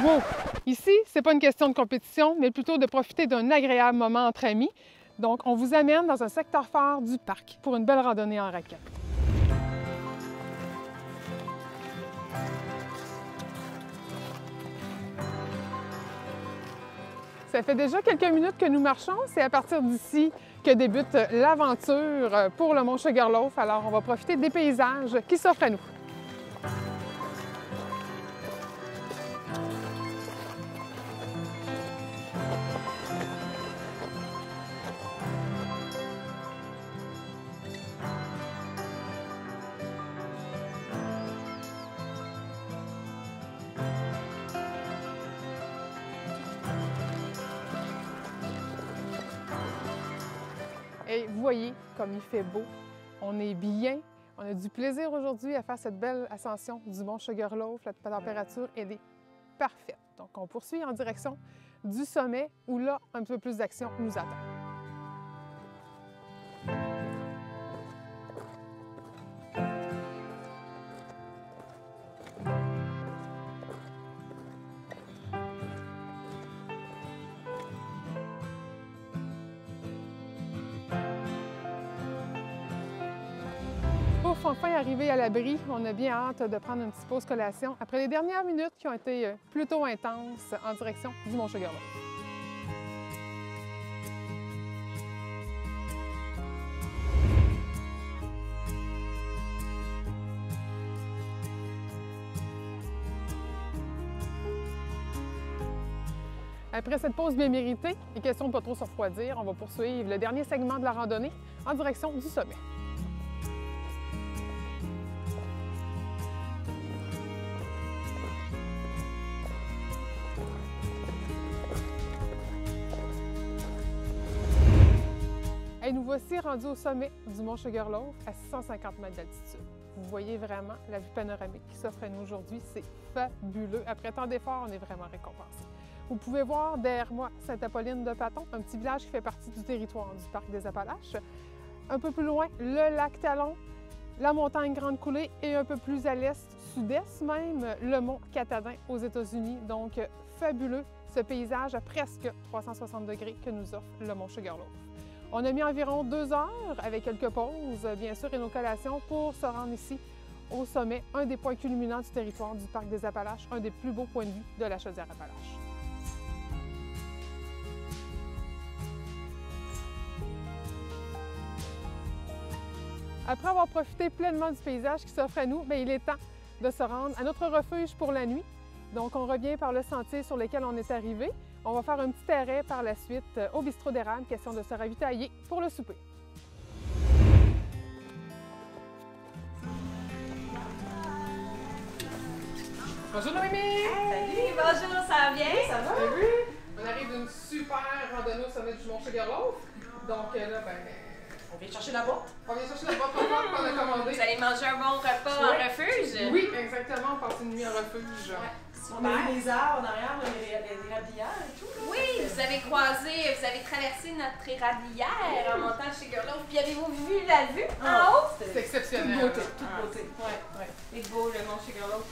Wow! Ici, c'est pas une question de compétition, mais plutôt de profiter d'un agréable moment entre amis. Donc, on vous amène dans un secteur phare du parc pour une belle randonnée en raquette. Ça fait déjà quelques minutes que nous marchons. C'est à partir d'ici que débute l'aventure pour le Mont Sugarloaf. Alors, on va profiter des paysages qui s'offrent à nous. Et vous voyez comme il fait beau. On est bien. On a du plaisir aujourd'hui à faire cette belle ascension du Mont Sugarloaf. La température, elle est parfaite. Donc, on poursuit en direction du sommet où là, un peu plus d'action nous attend. Pour enfin arriver à l'abri, on a bien hâte de prendre une petite pause collation après les dernières minutes qui ont été plutôt intenses en direction du Mont Sugarloaf. Après cette pause bien méritée, et question de ne pas trop se refroidir, on va poursuivre le dernier segment de la randonnée en direction du sommet. Et nous voici rendus au sommet du Mont Sugarloaf à 650 mètres d'altitude. Vous voyez vraiment la vue panoramique qui s'offre à nous aujourd'hui. C'est fabuleux. Après tant d'efforts, on est vraiment récompensé. Vous pouvez voir derrière moi Sainte-Apolline-de-Paton, un petit village qui fait partie du territoire du Parc des Appalaches. Un peu plus loin, le lac Talon, la montagne Grande Coulée et un peu plus à l'est, sud-est même, le mont Katahdin aux États-Unis. Donc, fabuleux ce paysage à presque 360 degrés que nous offre le Mont Sugarloaf. On a mis environ 2 heures avec quelques pauses, bien sûr, et nos collations pour se rendre ici au sommet, un des points culminants du territoire du Parc des Appalaches, un des plus beaux points de vue de la Chaudière-Appalaches. Après avoir profité pleinement du paysage qui s'offre à nous, bien, il est temps de se rendre à notre refuge pour la nuit. Donc, on revient par le sentier sur lequel on est arrivé. On va faire un petit arrêt par la suite au bistrot d'érable, question de se ravitailler pour le souper. Bonjour Noémie! Salut, bonjour, ça va bien? Ça va? Oui, on arrive d'une super randonnée au sommet du Mont Sugarloaf. Donc là, On vient chercher la boîte. on vient chercher la boîte qu'on a commandée. Vous allez manger un bon repas en refuge? Oui, exactement, on passe une nuit en refuge. Ouais. On a vu les arbres en arrière, les érablières et tout. Là. Oui, vous avez traversé notre érablière en montant chez Sugarloaf. Puis avez-vous vu la vue en haut? C'est exceptionnel. Toute beauté, toute beauté. Ouais. C'est beau le Mont Sugarloaf.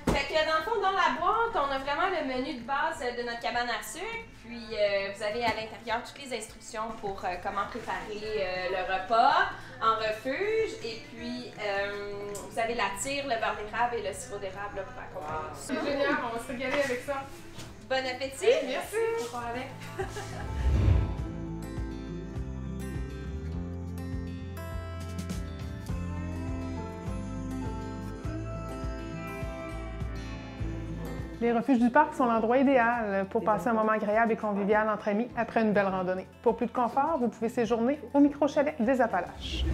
Fait que dans le fond, dans la boîte, on a vraiment le menu de base de notre cabane à sucre. Puis vous avez à l'intérieur toutes les instructions pour comment préparer le repas en refuge. Et puis vous avez la tire, le beurre d'érable et le sirop d'érable là, pour accompagner tout ça. C'est génial, on va se régaler avec ça. Bon appétit! Merci! On part avec. Les refuges du parc sont l'endroit idéal pour passer un moment agréable et convivial entre amis après une belle randonnée. Pour plus de confort, vous pouvez séjourner au micro-chalet des Appalaches.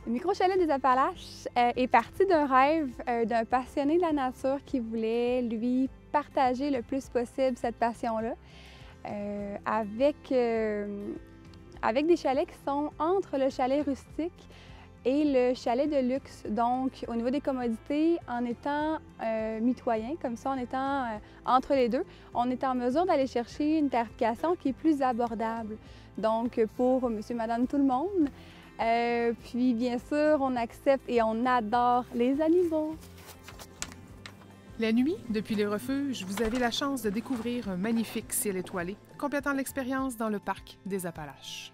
Le micro-chalet des Appalaches est parti d'un rêve d'un passionné de la nature qui voulait, lui, partager le plus possible cette passion-là avec des chalets qui sont entre le chalet rustique et le chalet de luxe. Donc, au niveau des commodités, en étant mitoyen, comme ça, en étant entre les deux, on est en mesure d'aller chercher une tarification qui est plus abordable. Donc, pour monsieur, madame, tout le monde. Puis, bien sûr, on accepte et on adore les animaux. La nuit, depuis les refuges, vous avez la chance de découvrir un magnifique ciel étoilé, complétant l'expérience dans le parc des Appalaches.